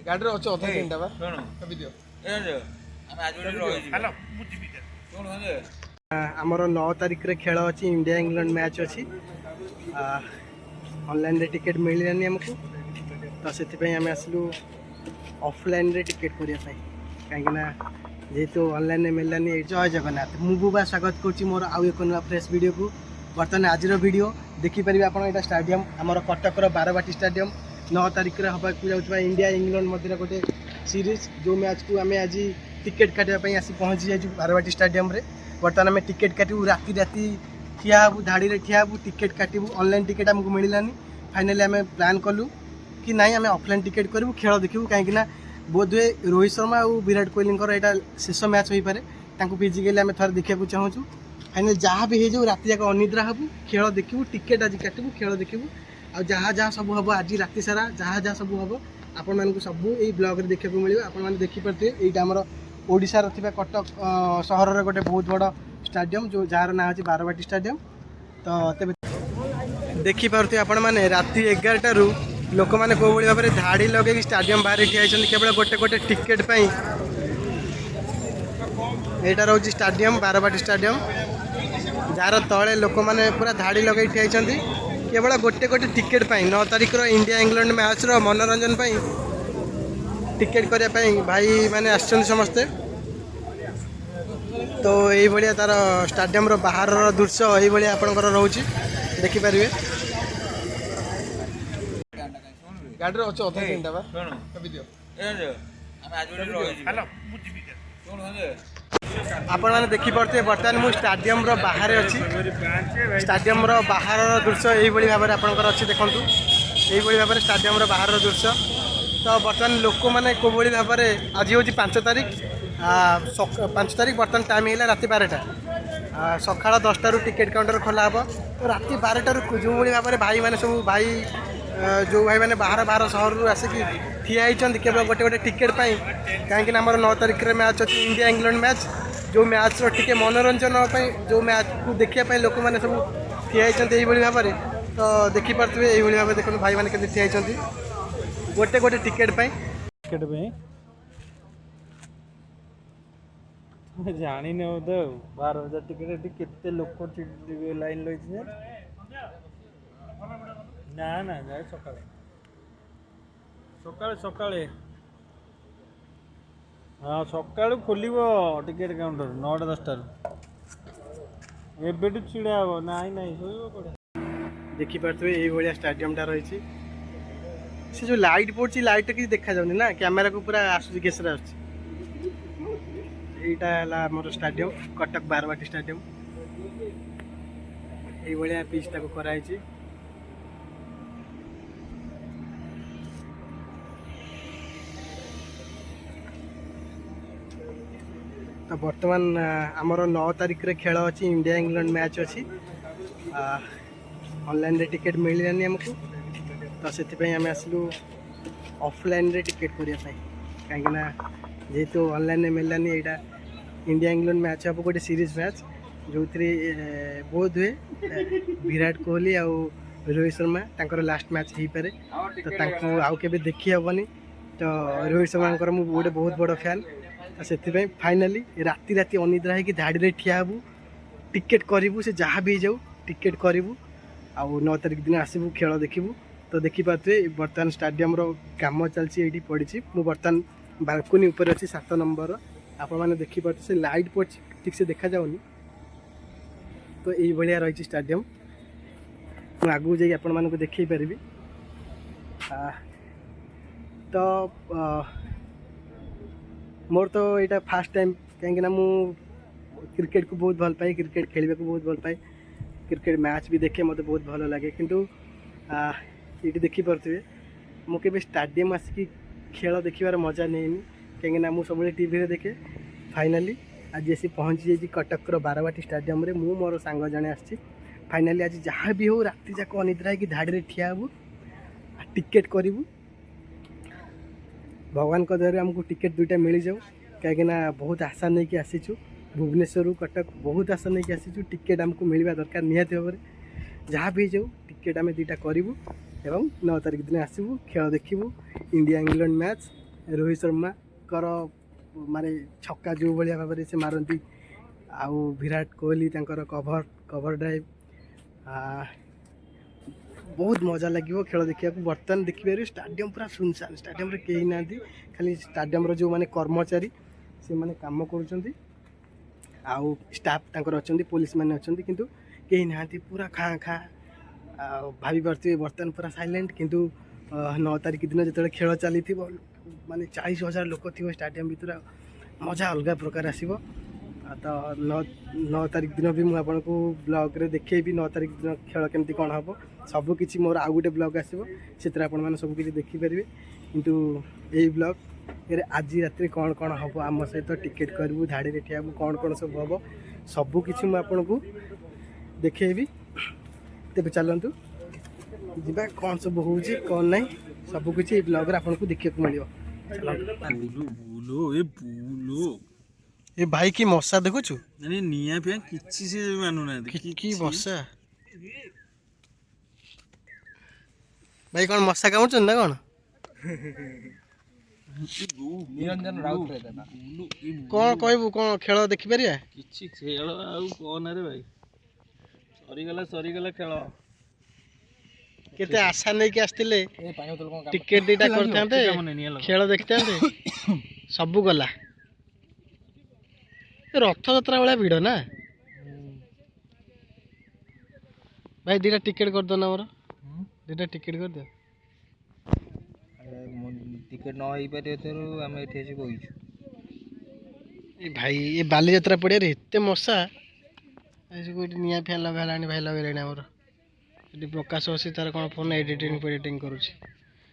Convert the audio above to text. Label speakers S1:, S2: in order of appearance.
S1: ଗାଡ଼ିରେ ଅଛି ଅଧା ତିନିଟା ବା ଦିଅ ଆମର 9 ତାରିଖରେ ଖେଳ ଅଛି, ଇଣ୍ଡିଆ ଇଂଲଣ୍ଡ ମ୍ୟାଚ୍ ଅଛି। ଅନଲାଇନ୍ରେ ଟିକେଟ୍ ମିଳିଲାନି ଆମକୁ, ତ ସେଥିପାଇଁ ଆମେ ଆସିଲୁ ଅଫଲାଇନ୍ରେ ଟିକେଟ୍ କରିବା ପାଇଁ, କାହିଁକିନା ଯେହେତୁ ଅନଲାଇନ୍ରେ ମିଳିଲାନି। ଜୟ ଜଗନ୍ନାଥ, ମୁଁ ବୁବା ସ୍ୱାଗତ କରୁଛି ମୋର ଆଉ ଏକ ନୂଆ ଫ୍ରେଶ୍ ଭିଡ଼ିଓକୁ। ବର୍ତ୍ତମାନ ଆଜିର ଭିଡ଼ିଓ ଦେଖିପାରିବେ ଆପଣ, ଏଇଟା ଷ୍ଟାଡ଼ିୟମ୍ ଆମର କଟକର ବାରବାଟୀ ଷ୍ଟାଡ଼ିୟମ୍। 9 ତାରିଖରେ ହେବାକୁ ଯାଉଥିବା ଇଣ୍ଡିଆ ଇଂଲଣ୍ଡ ମଧ୍ୟରେ ଗୋଟେ ସିରିଜ୍, ଯେଉଁ ମ୍ୟାଚ୍କୁ ଆମେ ଆଜି ଟିକେଟ୍ କାଟିବା ପାଇଁ ଆସି ପହଞ୍ଚି ଯାଇଛୁ ବାରବାଟୀ ଷ୍ଟାଡ଼ିୟମ୍ରେ। ବର୍ତ୍ତମାନ ଆମେ ଟିକେଟ୍ କାଟିବୁ, ରାତି ଠିଆ ହେବୁ, ଧାଡ଼ିରେ ଠିଆ ହେବୁ, ଟିକେଟ୍ କାଟିବୁ। ଅନଲାଇନ୍ ଟିକେଟ୍ ଆମକୁ ମିଳିଲାନି। ଫାଇନାଲି ଆମେ ପ୍ଲାନ୍ କଲୁ କି ନାଇଁ ଆମେ ଅଫଲାଇନ୍ ଟିକେଟ୍ କରିବୁ, ଖେଳ ଦେଖିବୁ, କାହିଁକିନା ବୋଧହୁଏ ରୋହିତ ଶର୍ମା ଆଉ ବିରାଟ କୋହଲିଙ୍କର ଏଇଟା ଶେଷ ମ୍ୟାଚ୍ ହୋଇପାରେ। ତାଙ୍କୁ ଫିଜିକାଲି ଆମେ ଥରେ ଦେଖିବାକୁ ଚାହୁଁଛୁ। ଫାଇନାଲି ଯାହା ବି ହେଇଯାଉ, ରାତି ଯାକ ଅନିଦ୍ରା ହେବୁ, ଖେଳ ଦେଖିବୁ, ଟିକେଟ୍ ଆଜି କାଟିବୁ, ଖେଳ ଦେଖିବୁ। ଆଉ ଯାହା ସବୁ ହେବ ଆଜି ରାତି ସାରା, ଯାହା ସବୁ ହେବ ଆପଣମାନଙ୍କୁ ସବୁ ଏଇ ବ୍ଲଗ୍ରେ ଦେଖିବାକୁ ମିଳିବ। ଆପଣମାନେ ଦେଖିପାରୁଥିବେ, ଏଇଟା ଆମର ଓଡ଼ିଶାର ଥିବା କଟକ ସହରର ଗୋଟେ ବହୁତ ବଡ଼ ଷ୍ଟାଡ଼ିୟମ୍, ଯାହାର ନାଁ ଅଛି ବାରବାଟୀ ଷ୍ଟାଡ଼ିୟମ୍। ତ ତେବେ ଦେଖିପାରୁଥିବେ ଆପଣମାନେ, ରାତି 11ଟାରୁ ଲୋକମାନେ କେଉଁଭଳି ଭାବରେ ଧାଡ଼ି ଲଗେଇକି ଷ୍ଟାଡ଼ିୟମ୍ ବାହାରେ ଠିଆ ହେଇଛନ୍ତି କେବଳ ଗୋଟେ ଟିକେଟ୍ ପାଇଁ। ଏଇଟା ରହୁଛି ଷ୍ଟାଡ଼ିୟମ୍, ବାରବାଟୀ ଷ୍ଟାଡ଼ିୟମ୍, ଯାହାର ତଳେ ଲୋକମାନେ ପୁରା ଧାଡ଼ି ଲଗେଇ ଠିଆ ହେଇଛନ୍ତି କେବଳ ଗୋଟେ ଟିକେଟ୍ ପାଇଁ। 9 ତାରିଖର ଇଣ୍ଡିଆ ଇଂଲଣ୍ଡ ମ୍ୟାଚ୍ର ମନୋରଞ୍ଜନ ପାଇଁ ଟିକେଟ୍ କରିବା ପାଇଁ ଭାଇମାନେ ଆସିଛନ୍ତି ସମସ୍ତେ। ତ ଏଇଭଳିଆ ତାର ଷ୍ଟାଡ଼ିୟମ୍ର ବାହାରର ଦୃଶ୍ୟ ଏଇଭଳିଆ ଆପଣଙ୍କର ରହୁଛି, ଦେଖିପାରିବେ। ଗାଡ଼ିରେ ଅଛି ଅଧା ତିନିଟା ବା ଦିଅ। ଆପଣମାନେ ଦେଖିପାରୁଥିବେ, ବର୍ତ୍ତମାନ ମୁଁ ଷ୍ଟାଡ଼ିୟମ୍ର ବାହାରେ ଅଛି। ଷ୍ଟାଡ଼ିୟମ୍ର ବାହାରର ଦୃଶ୍ୟ ଏଇଭଳି ଭାବରେ ଆପଣଙ୍କର ଅଛି, ଦେଖନ୍ତୁ। ଏଇଭଳି ଭାବରେ ଷ୍ଟାଡ଼ିୟମ୍ର ବାହାରର ଦୃଶ୍ୟ। ତ ବର୍ତ୍ତମାନ ଲୋକମାନେ କେଉଁଭଳି ଭାବରେ, ଆଜି ହେଉଛି 5 ତାରିଖ, 5 ତାରିଖ, ବର୍ତ୍ତମାନ ଟାଇମ୍ ହେଇଗଲା ରାତି 12ଟା। ସକାଳ 10ଟାରୁ ଟିକେଟ୍ କାଉଣ୍ଟର ଖୋଲା ହେବ। ତ ରାତି 12ଟାରୁ ଯେଉଁଭଳି ଭାବରେ ଭାଇମାନେ ସବୁ ଯେଉଁ ଭାଇମାନେ ବାହାର ସହରରୁ ଆସିକି ଠିଆ ହେଇଛନ୍ତି କେବଳ ଗୋଟେ ଟିକେଟ୍ ପାଇଁ, କାହିଁକିନା ଆମର 9 ତାରିଖରେ ମ୍ୟାଚ୍ ଅଛି ଇଣ୍ଡିଆ ଇଂଲଣ୍ଡ ମ୍ୟାଚ୍। ଯେଉଁ ମ୍ୟାଚ୍ର ଟିକେ ମନୋରଞ୍ଜନ ପାଇଁ, ଯେଉଁ ମ୍ୟାଚ୍କୁ ଦେଖିବା ପାଇଁ ଲୋକମାନେ ସବୁ ଠିଆ ହେଇଛନ୍ତି ଏଇଭଳି ଭାବରେ। ତ ଦେଖିପାରୁଥିବେ ଏଇଭଳି ଭାବରେ, ଦେଖନ୍ତୁ ଭାଇମାନେ କେମିତି ଠିଆ ହେଇଛନ୍ତି ଗୋଟେ ଟିକେଟ୍ ପାଇଁ। ଜାଣିନି ବୋଧେ ଆଉ 12,000 ଟିକେଟ୍। ଏଠି କେତେ ଲୋକ ଲାଇନ୍ ରହିଛି ଯେ, ନା ଯାଏ ସକାଳେ ହଁ, ସକାଳୁ ଖୋଲିବ ଟିକେଟ୍ କାଉଣ୍ଟର 9ଟା 10ଟାରୁ। ଏବେଠୁ ଛିଡ଼ା ହେବ, ନାଇଁ ଶୋଇବ କୋଉଟା। ଦେଖିପାରୁଥିବେ ଏଇଭଳିଆ ଷ୍ଟାଡ଼ିୟମ୍ଟା ରହିଛି। ସେ ଯେଉଁ ଲାଇଟ୍ ପଡ଼ୁଛି, ଲାଇଟ୍ଟା କିଛି ଦେଖାଯାଉନି ନା, କ୍ୟାମେରାକୁ ପୁରା ଆସୁଛି, କେସରେ ଆସୁଛି। এইটা হল আমার স্টাডিয়াম, কটক বারবাটী স্টাডিয়াম। এইভাবে পিচটাকে করা হয়েছে। তো বর্তমান আমার 9 তারিখে খেল আছে, ইন্ডিয়া ইংল্যান্ড ম্যাচ আছে। অনলাইনে টিকেট মিলিলানি আমাকে, তো সেপাই আমি আসলু অফলাইনে টিকেট করা, কাহিঁকিনা যেহেতু অনলাইনে মিলানি। এইটা इंडिया इंग्लैंड मैच हम गोटे सीरीज मैच, जो बोध हुए विराट कोहली आउ रोहित शर्मा तांकर लास्ट मैच हो पारे। तो आउ के देखी हेनी। तो रोहित शर्मा मु गोटे बहुत बड़ फैन। तो से फाइनाली राति अनिद्रा है कि धाड़ी ठिया हबू, टिकेट करूँ, से जहाँ भी जाऊ टिकेट करूँ। आउ 9 तारिख दिन आसबू, खेल देखू। तो देखिपे बर्तमान स्टाडियम काम चलती पड़ी। मुझे बर्तमान बालकोनी उपर अच्छी 7 नंबर। आपण मैंने देखिपे से लाइट पड़ी ठीक से देखा जाऊनी। तो ये रही स्टाडियम, मुझे आगू जा आपण मानक देखई पारि। तो मोर तो यहाँ फास्ट टाइम, कहीं मु क्रिकेट को बहुत भल पाए, क्रिकेट खेलने को बहुत भल पाए, क्रिकेट मैच भी देखे मत बहुत भल लगे। किंतु ये देखिपे मुझे स्टाडियम आसिक खेल देखार मजा नहीं, कहीं मुझे सब टीवी देखे। फाइनाली आज आसी पहुँची जाइए कटकर बारबाटी स्टाडियम रे। मु मोर सांग जड़े आसी। फाइनाली आज जहाँ भी हो राति जाक अनिद्रा है कि धाड़ी ठिया हबू, टिकेट करूँ। भगवान को दया आमको टिकेट 2टा मिल जाऊ, कहीं बहुत आशा नहीं कि आसीचु भुवनेश्वर कटक, बहुत आशा नहीं कि आसीचु। टिकेट आमको मिलवा दरकार निहाती भाव में। जहाँ भी जाऊ टिकेट आम 2टा करूँ। ଏବଂ 9 ତାରିଖ ଦିନ ଆସିବୁ ଖେଳ ଦେଖିବୁ ଇଣ୍ଡିଆ ଇଂଲଣ୍ଡ ମ୍ୟାଚ୍। ରୋହିତ ଶର୍ମାଙ୍କର ମାନେ ଛକା ଯେଉଁ ଭଳିଆ ଭାବରେ ସେ ମାରନ୍ତି ଆଉ ବିରାଟ କୋହଲି ତାଙ୍କର କଭର ଡ୍ରାଇଭ୍ ବହୁତ ମଜା ଲାଗିବ ଖେଳ ଦେଖିବାକୁ। ବର୍ତ୍ତମାନ ଦେଖିପାରିବେ ଷ୍ଟାଡ଼ିୟମ୍ ପୁରା ସୁନସାନ, ଷ୍ଟାଡ଼ିୟମ୍ରେ କେହି ନାହାନ୍ତି, ଖାଲି ଷ୍ଟାଡ଼ିୟମ୍ର ଯେଉଁମାନେ କର୍ମଚାରୀ ସେମାନେ କାମ କରୁଛନ୍ତି ଆଉ ଷ୍ଟାଫ୍ ତାଙ୍କର ଅଛନ୍ତି, ପୋଲିସ ମାନେ ଅଛନ୍ତି, କିନ୍ତୁ କେହି ନାହାନ୍ତି, ପୁରା ଖାଁ ଖାଁ। ଆଉ ଭାବିପାରୁଥିବେ ବର୍ତ୍ତମାନ ପୁରା ସାଇଲେଣ୍ଟ, କିନ୍ତୁ 9 ତାରିଖ ଦିନ ଯେତେବେଳେ ଖେଳ ଚାଲିଥିବ ମାନେ 40,000 ଲୋକ ଥିବ ଷ୍ଟାଡ଼ିୟମ୍ ଭିତରେ, ମଜା ଅଲଗା ପ୍ରକାର ଆସିବ। ତ 9 ତାରିଖ ଦିନ ବି ମୁଁ ଆପଣଙ୍କୁ ବ୍ଲଗ୍ରେ ଦେଖେଇବି 9 ତାରିଖ ଦିନ ଖେଳ କେମିତି କ'ଣ ହେବ ସବୁକିଛି। ମୋର ଆଉ ଗୋଟେ ବ୍ଲଗ୍ ଆସିବ, ସେଥିରେ ଆପଣମାନେ ସବୁକିଛି ଦେଖିପାରିବେ। କିନ୍ତୁ ଏଇ ବ୍ଲଗ୍ରେ ଆଜି ରାତିରେ କ'ଣ କ'ଣ ହେବ, ଆମ ସହିତ ଟିକେଟ୍ କରିବୁ, ଧାଡ଼ିରେ ଠିଆ ହେବୁ, କ'ଣ ସବୁ ହେବ ସବୁକିଛି ମୁଁ ଆପଣଙ୍କୁ ଦେଖେଇବି। ତେବେ ଚାଲନ୍ତୁ ଯିବା, କ'ଣ ସବୁ ହେଉଛି କ'ଣ ନାହିଁ ସବୁକିଛି ଏଇ ବ୍ଲଗ୍ରେ ଆପଣଙ୍କୁ ଦେଖିବାକୁ ମିଳିବ। ଏ ଭାଇ କି ମଶା ଦେଖୁଛୁ,
S2: ନିଆଁ ଫିଆଁ କିଛି ସେ ମାନୁନାହାନ୍ତି।
S1: କି ମଶା ଭାଇ, କ'ଣ ମଶା କାମୁଡୁଛନ୍ତି ନା କ'ଣ? କ'ଣ କହିବୁ, କ'ଣ ଖେଳ ଦେଖିପାରିବା?
S2: କିଛି ଖେଳ ଆଉ କହନା ରେ ଭାଇ, ସରିଗଲା ଖେଳ।
S1: କେତେ ଆଶା ନେଇକି ଆସିଥିଲେ, ଟିକେଟ୍ ଦିଟା କରିଥାନ୍ତେ, ଖେଳ ଦେଖିଥାନ୍ତେ, ସବୁ ଗଲା। ରଥଯାତ୍ରା ଭଳିଆ ଭିଡ଼ ନା ଭାଇ? ଦିଟା ଟିକେଟ୍ କରିଦେଉନ, ଆମର ଦିଟା ଟିକେଟ୍ କରିଦିଅ।
S2: ଟିକେଟ୍ ନ ହେଇପାରିବ ତେଣୁ ଆମେ ଏଠି ଆସି ବଇଛୁ।
S1: ଏ ଭାଇ, ଏ ବାଲିଯାତ୍ରା ପଡ଼ିଆରେ ଏତେ ମଶା, କୋଉଠି ନିଆଁ ଫିଆଁ ଲଗାହେଲାଣି, ଭାଇ ଲଗେଇଲାଣି ଆମର। ଏଠି ପ୍ରକାଶ ଅଛି, ତାର କ'ଣ ଫୋନ୍ ଏଡ଼ିଟିଂ କରୁଛି।